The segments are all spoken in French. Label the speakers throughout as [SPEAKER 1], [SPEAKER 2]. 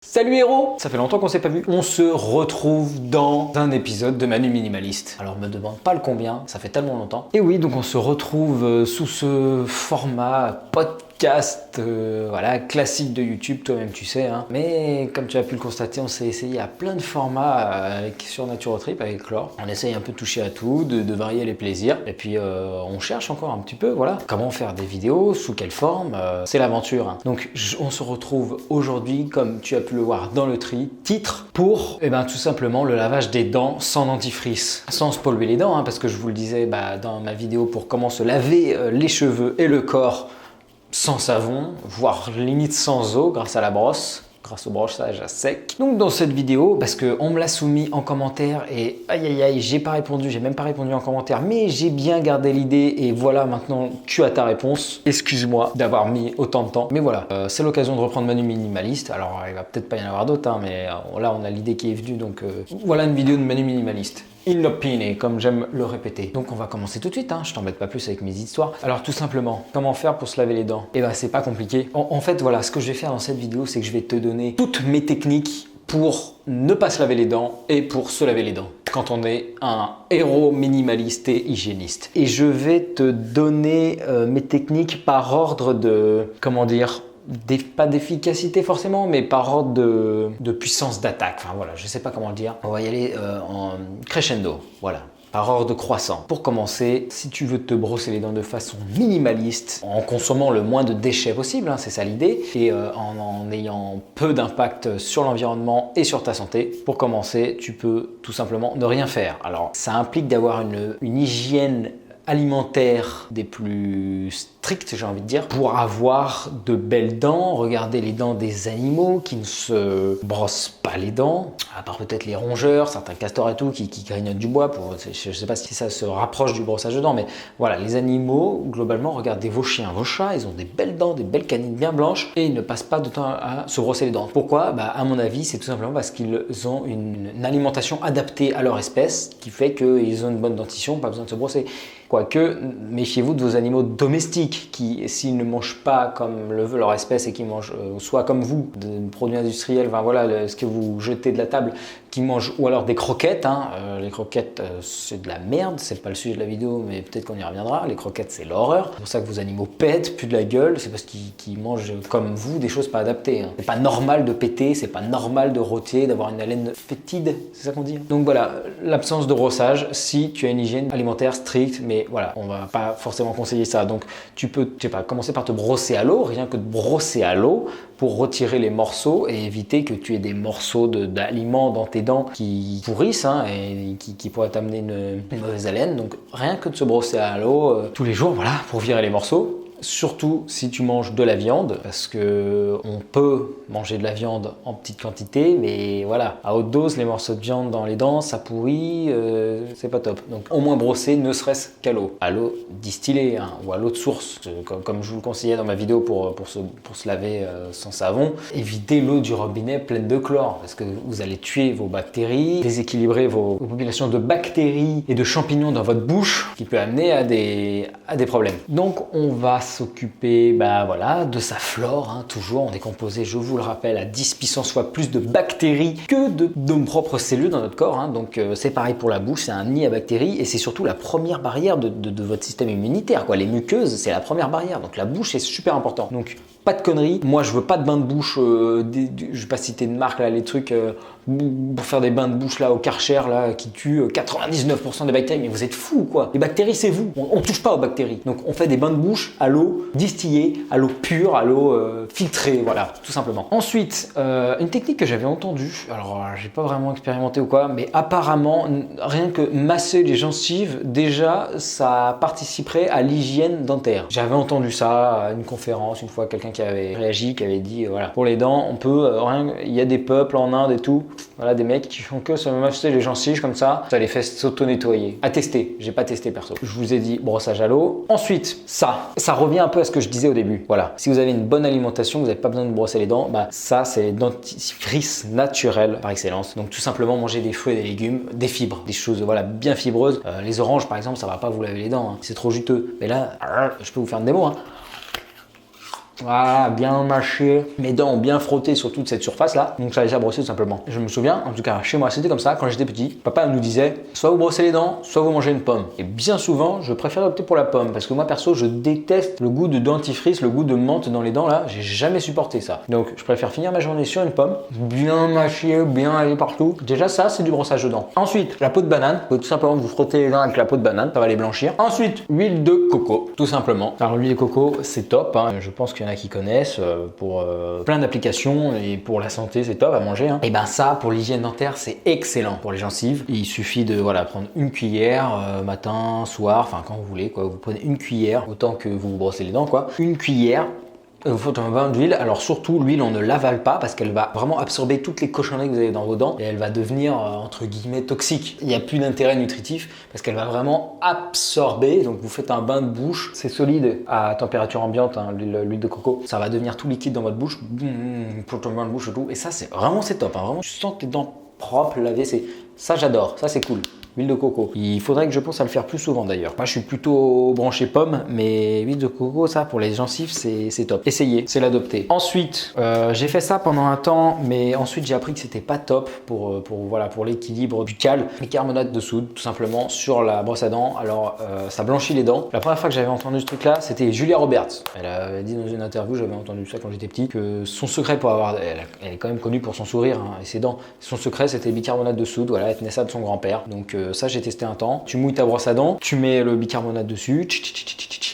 [SPEAKER 1] Salut héros! Ça fait longtemps qu'on s'est pas vu. On se retrouve dans un épisode de Manu Minimaliste. Alors me demande pas le combien, ça fait tellement longtemps. Et oui, donc on se retrouve sous ce format podcast, voilà, classique de YouTube, toi-même tu sais. Hein. Mais comme tu as pu le constater, on s'est essayé à plein de formats sur NaturoTrip avec Laure. On essaye un peu de toucher à tout, de varier les plaisirs. Et puis on cherche encore un petit peu, voilà, comment faire des vidéos, sous quelle forme, c'est l'aventure. Hein. Donc on se retrouve aujourd'hui, comme tu as pu le voir dans le titre, pour tout simplement le lavage des dents sans dentifrice. Sans se polluer les dents, hein, parce que je vous le disais dans ma vidéo pour comment se laver les cheveux et le corps sans savon, voire limite sans eau grâce à la brosse, grâce au brossage à sec. Donc dans cette vidéo, parce qu'on me l'a soumis en commentaire et aïe aïe aïe, j'ai même pas répondu en commentaire, mais j'ai bien gardé l'idée et voilà, maintenant tu as ta réponse. Excuse-moi d'avoir mis autant de temps, mais voilà, c'est l'occasion de reprendre Manu Minimaliste. Alors il va peut-être pas y en avoir d'autres, hein, mais là on a l'idée qui est venue, donc voilà une vidéo de Manu Minimaliste. Inopine, comme j'aime le répéter. Donc on va commencer tout de suite, hein. Je t'embête pas plus avec mes histoires. Alors tout simplement, comment faire pour se laver les dents? C'est pas compliqué. En fait voilà, ce que je vais faire dans cette vidéo, c'est que je vais te donner toutes mes techniques pour ne pas se laver les dents et pour se laver les dents quand on est un héros minimaliste et hygiéniste. Et je vais te donner mes techniques par ordre de, comment dire, pas d'efficacité forcément, mais par ordre de puissance d'attaque. Enfin voilà, je sais pas comment le dire. On va y aller en crescendo, voilà. Par ordre croissant. Pour commencer, si tu veux te brosser les dents de façon minimaliste, en consommant le moins de déchets possible, hein, c'est ça l'idée, et en ayant peu d'impact sur l'environnement et sur ta santé, pour commencer, tu peux tout simplement ne rien faire. Alors, ça implique d'avoir une hygiène alimentaire des plus strictes, j'ai envie de dire, pour avoir de belles dents. Regardez les dents des animaux qui ne se brossent pas les dents, à part peut-être les rongeurs, certains castors et tout qui grignotent du bois. Je ne sais pas si ça se rapproche du brossage de dents, mais voilà, les animaux, globalement, regardez vos chiens, vos chats, ils ont des belles dents, des belles canines bien blanches et ils ne passent pas de temps à se brosser les dents. Pourquoi? À mon avis, c'est tout simplement parce qu'ils ont une alimentation adaptée à leur espèce qui fait qu'ils ont une bonne dentition, pas besoin de se brosser. Quoique, méfiez-vous de vos animaux domestiques qui, s'ils ne mangent pas comme le veut leur espèce et qui mangent soit comme vous, des produits industriels, voilà, ce que vous jetez de la table, qui mangent, ou alors des croquettes. Hein. Les croquettes, c'est de la merde, c'est pas le sujet de la vidéo, mais peut-être qu'on y reviendra. Les croquettes, c'est l'horreur. C'est pour ça que vos animaux pètent, puent de la gueule, c'est parce qu'ils mangent comme vous des choses pas adaptées. Hein. C'est pas normal de péter, c'est pas normal de rôter, d'avoir une haleine fétide, c'est ça qu'on dit. Donc voilà, l'absence de brossage, si tu as une hygiène alimentaire stricte, mais voilà, on va pas forcément conseiller ça. Donc tu peux, je sais pas, commencer par te brosser à l'eau, rien que de brosser à l'eau pour retirer les morceaux et éviter que tu aies des morceaux d'aliments dans tes dents qui pourrissent, hein, et qui pourraient t'amener une mauvaise haleine. Donc rien que de se brosser à l'eau tous les jours, voilà, pour virer les morceaux. Surtout si tu manges de la viande, parce que on peut manger de la viande en petite quantité, mais voilà, à haute dose, les morceaux de viande dans les dents, ça pourrit, c'est pas top. Donc au moins brosser, ne serait-ce qu'à l'eau distillée, hein, ou à l'eau de source, comme je vous le conseillais dans ma vidéo pour se laver sans savon. Évitez l'eau du robinet pleine de chlore, parce que vous allez tuer vos bactéries, déséquilibrer vos populations de bactéries et de champignons dans votre bouche, qui peut amener à des problèmes. Donc on va s'occuper voilà, de sa flore, hein, toujours. On est composé, je vous le rappelle, à 10 puissance fois plus de bactéries que de nos propres cellules dans notre corps. Hein. Donc c'est pareil pour la bouche, c'est un nid à bactéries et c'est surtout la première barrière de votre système immunitaire. Quoi. Les muqueuses, c'est la première barrière. Donc la bouche est super important. Donc pas de conneries. Moi, je veux pas de bain de bouche. Je vais pas citer de marque là, les trucs pour faire des bains de bouche là au Karcher là qui tuent 99% des bactéries. Mais vous êtes fous quoi. Les bactéries, c'est vous. On touche pas aux bactéries. Donc on fait des bains de bouche à l'eau distillée, à l'eau pure, à l'eau filtrée. Voilà, tout simplement. Ensuite, une technique que j'avais entendue. Alors, j'ai pas vraiment expérimenté ou quoi, mais apparemment, rien que masser les gencives, déjà, ça participerait à l'hygiène dentaire. J'avais entendu ça à une conférence une fois, quelqu'un qui avait réagi, qui avait dit voilà, pour les dents, on peut il y a des peuples en Inde et tout, voilà, des mecs qui font que se masser les gencives comme ça les fait s'auto-nettoyer. À tester, j'ai pas testé perso. Je vous ai dit brossage à l'eau. Ensuite, ça revient un peu à ce que je disais au début. Voilà, si vous avez une bonne alimentation, vous n'avez pas besoin de brosser les dents, ça c'est dentifrice naturel par excellence. Donc tout simplement manger des fruits et des légumes, des fibres, des choses voilà bien fibreuses. Les oranges par exemple, ça va pas vous laver les dents, hein. C'est trop juteux. Mais là, je peux vous faire une démo. Hein. Voilà, bien mâché. Mes dents ont bien frotté sur toute cette surface-là. Donc ça les a brossées tout simplement. Je me souviens, en tout cas chez moi, c'était comme ça. Quand j'étais petit, papa nous disait soit vous brossez les dents, soit vous mangez une pomme. Et bien souvent, je préfère opter pour la pomme parce que moi perso, je déteste le goût de dentifrice, le goût de menthe dans les dents là. J'ai jamais supporté ça. Donc je préfère finir ma journée sur une pomme, bien mâchée, bien aller partout. Déjà ça, c'est du brossage de dents. Ensuite, la peau de banane. Vous pouvez tout simplement vous frotter les dents avec la peau de banane, ça va les blanchir. Ensuite, huile de coco, tout simplement. Alors l'huile de coco, c'est top. Hein. Je pense qu'il y en a qui connaissent pour plein d'applications et pour la santé, c'est top à manger. Hein. Et ben ça, pour l'hygiène dentaire, c'est excellent pour les gencives. Il suffit de prendre une cuillère matin, soir, enfin quand vous voulez quoi. Vous prenez une cuillère autant que vous vous brossez les dents quoi. Une cuillère. Il vous faut un bain d'huile. Alors surtout, l'huile, on ne l'avale pas parce qu'elle va vraiment absorber toutes les cochonneries que vous avez dans vos dents et elle va devenir entre guillemets toxique. Il n'y a plus d'intérêt nutritif parce qu'elle va vraiment absorber. Donc vous faites un bain de bouche, c'est solide à température ambiante, hein, l'huile de coco. Ça va devenir tout liquide dans votre bouche. Pour ton bain de bouche et tout. Et ça, c'est top. Hein. Vraiment, tu sens tes dents propres, lavées. Ça, j'adore. Ça, c'est cool. Huile de coco. Il faudrait que je pense à le faire plus souvent d'ailleurs. Moi je suis plutôt branché pomme, mais huile de coco, ça pour les gencives c'est top. Essayez, c'est l'adopter. Ensuite, j'ai fait ça pendant un temps, mais ensuite j'ai appris que c'était pas top pour l'équilibre buccal. Bicarbonate de soude, tout simplement sur la brosse à dents. Alors ça blanchit les dents. La première fois que j'avais entendu ce truc là, c'était Julia Roberts. Elle avait dit dans une interview, j'avais entendu ça quand j'étais petit, que son secret pour avoir, elle est quand même connue pour son sourire hein, et ses dents. Son secret c'était bicarbonate de soude. Voilà, elle tenait ça de son grand-père. Donc ça j'ai testé un temps. Tu mouilles ta brosse à dents, tu mets le bicarbonate dessus.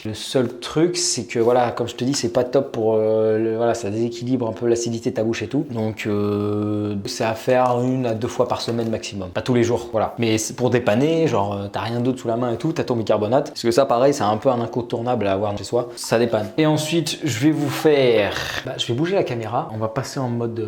[SPEAKER 1] Le seul truc c'est que voilà, comme je te dis, c'est pas top pour ça déséquilibre un peu l'acidité de ta bouche et tout. Donc c'est à faire 1 à 2 fois par semaine maximum. Pas tous les jours, voilà. Mais c'est pour dépanner, genre t'as rien d'autre sous la main et tout, t'as ton bicarbonate. Parce que ça pareil, c'est un peu un incontournable à avoir chez soi. Ça dépanne. Et ensuite, je vais vous faire... je vais bouger la caméra. On va passer en mode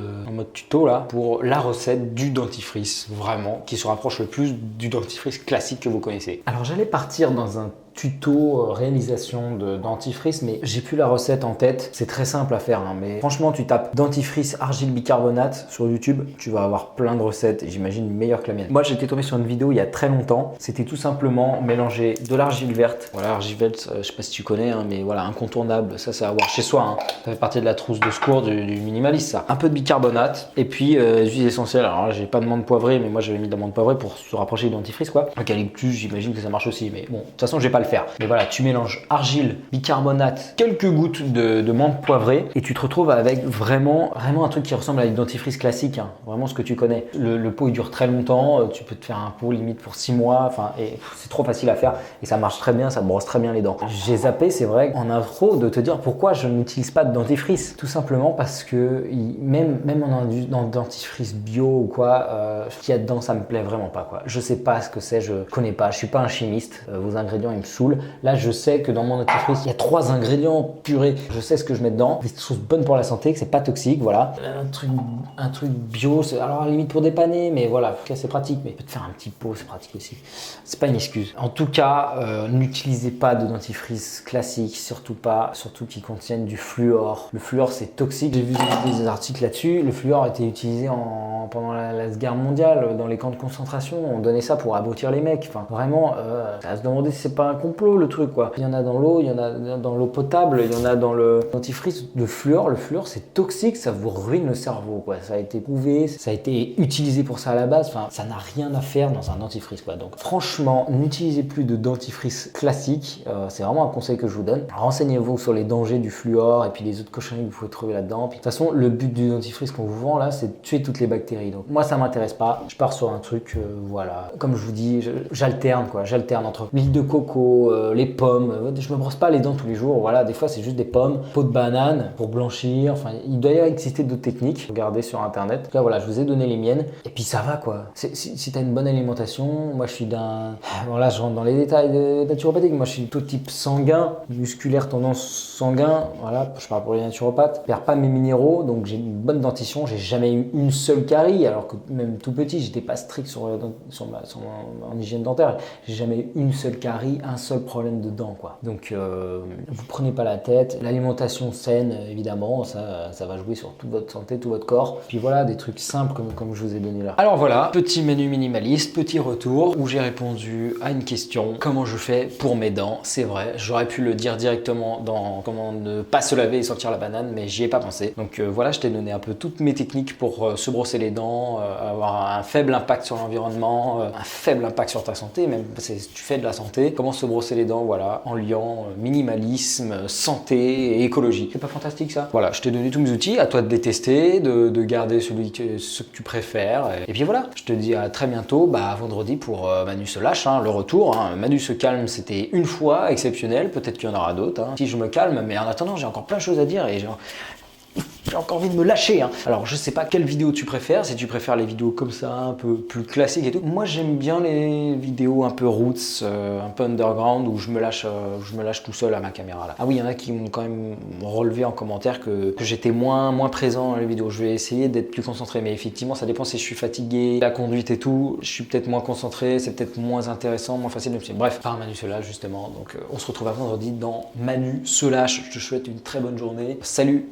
[SPEAKER 1] tuto là pour la recette du dentifrice, vraiment, qui se rapproche le plus du dentifrice classique que vous connaissez. Alors j'allais partir dans un tuto réalisation de dentifrice, mais j'ai plus la recette en tête. C'est très simple à faire, hein, mais franchement, tu tapes dentifrice argile bicarbonate sur YouTube, tu vas avoir plein de recettes, et j'imagine meilleures que la mienne. Moi, j'étais tombé sur une vidéo il y a très longtemps. C'était tout simplement mélanger de l'argile verte. Voilà, l'argile verte, je sais pas si tu connais, hein, mais voilà, incontournable. Ça, c'est à avoir chez soi. Hein. Ça fait partie de la trousse de secours du minimaliste, ça. Un peu de bicarbonate et puis huile essentielle. Alors là, j'ai pas de menthe poivrée, mais moi, j'avais mis de la menthe poivrée pour se rapprocher du dentifrice, quoi. Eucalyptus, j'imagine que ça marche aussi, mais bon, de toute façon, je vais pas le faire. Mais voilà, tu mélanges argile, bicarbonate, quelques gouttes de menthe poivrée et tu te retrouves avec vraiment un truc qui ressemble à une dentifrice classique, hein, vraiment ce que tu connais. Le pot il dure très longtemps, tu peux te faire un pot limite pour 6 mois, enfin, et c'est trop facile à faire et ça marche très bien, ça brosse très bien les dents. J'ai zappé, c'est vrai, en intro de te dire pourquoi je n'utilise pas de dentifrice. Tout simplement parce que même dans le dentifrice bio ou quoi, ce qu'il y a dedans, ça me plaît vraiment pas, quoi. Je sais pas ce que c'est, je connais pas, je suis pas un chimiste, vos ingrédients ils me saoulent. Là, je sais que dans mon dentifrice, il y a 3 ingrédients purés. Je sais ce que je mets dedans, des choses bonnes pour la santé, que c'est pas toxique, voilà. Un truc bio, alors à la limite pour dépanner, mais voilà, c'est pratique. Mais peut te faire un petit pot, c'est pratique aussi. C'est pas une excuse. En tout cas, n'utilisez pas de dentifrice classique, surtout qui contiennent du fluor. Le fluor, c'est toxique. J'ai vu des articles là-dessus. Le fluor a été utilisé pendant la Seconde Guerre mondiale, dans les camps de concentration. On donnait ça pour abrutir les mecs. Enfin, vraiment, à se demander si c'est pas un complot le truc, quoi. Il y en a dans l'eau, il y en a dans l'eau potable, il y en a dans le dentifrice. Le fluor, c'est toxique, ça vous ruine le cerveau, quoi. Ça a été prouvé, ça a été utilisé pour ça à la base. Enfin, ça n'a rien à faire dans un dentifrice, quoi. Donc, franchement, n'utilisez plus de dentifrice classique. C'est vraiment un conseil que je vous donne. Renseignez-vous sur les dangers du fluor et puis les autres cochonneries que vous pouvez trouver là-dedans. Puis, de toute façon, le but du dentifrice qu'on vous vend là, c'est de tuer toutes les bactéries. Donc, moi, ça m'intéresse pas. Je pars sur un truc, voilà. Comme je vous dis, j'alterne, quoi. J'alterne entre l'huile de coco, les pommes. Je me brosse pas les dents tous les jours. Voilà, des fois, c'est juste des pommes, peau de banane pour blanchir. Enfin, il doit y exister d'autres techniques. Regardez sur internet. En tout cas, voilà, je vous ai donné les miennes. Et puis, ça va, quoi. Si tu as une bonne alimentation, moi, je suis d'un. Voilà, je rentre dans les détails de naturopathique. Moi, je suis tout type sanguin, musculaire, tendance sanguin. Voilà, je parle pour les naturopathes. Je perds pas mes minéraux, donc j'ai une bonne dentition. J'ai jamais eu une seule carie, alors que même tout petit, j'étais pas strict en hygiène dentaire. J'ai jamais eu une seule carie, un seul problème de dents, quoi. Donc, vous prenez pas la tête. L'alimentation saine, évidemment, ça va jouer sur toute votre santé, tout votre corps. Puis voilà, des trucs simples comme je vous ai donné là. Alors voilà, petit menu minimaliste, petit retour où j'ai répondu à une question. Comment je fais pour mes dents? C'est vrai, j'aurais pu le dire directement dans comment ne pas se laver et sortir la banane, mais j'y ai pas pensé. Donc voilà, je t'ai donné un peu toutes mes techniques pour se brosser les dents, avoir un faible impact sur l'environnement, un faible impact sur ta santé, même si tu fais de la santé. Comment se brosser les dents, voilà, en liant minimalisme, santé et écologie. C'est pas fantastique ça? Voilà, je t'ai donné tous mes outils, à toi de les tester, de garder ce que tu préfères. Et puis voilà, je te dis à très bientôt, à vendredi pour Manu se lâche, hein, le retour. Hein. Manu se calme, c'était une fois exceptionnel, peut-être qu'il y en aura d'autres. Hein. Si je me calme, mais en attendant, j'ai encore plein de choses à dire et j'ai encore envie de me lâcher. Hein. Alors, je sais pas quelle vidéo tu préfères, si tu préfères les vidéos comme ça, un peu plus classiques et tout. Moi, j'aime bien les vidéos un peu roots, un peu underground, où je me lâche tout seul à ma caméra. Là. Ah oui, il y en a qui m'ont quand même relevé en commentaire que j'étais moins présent dans les vidéos. Je vais essayer d'être plus concentré, mais effectivement, ça dépend si je suis fatigué, la conduite et tout. Je suis peut-être moins concentré, c'est peut-être moins intéressant, moins facile de me suivre. Bref, par Manu se lâche justement. Donc, on se retrouve à vendredi dans Manu se lâche. Je te souhaite une très bonne journée. Salut!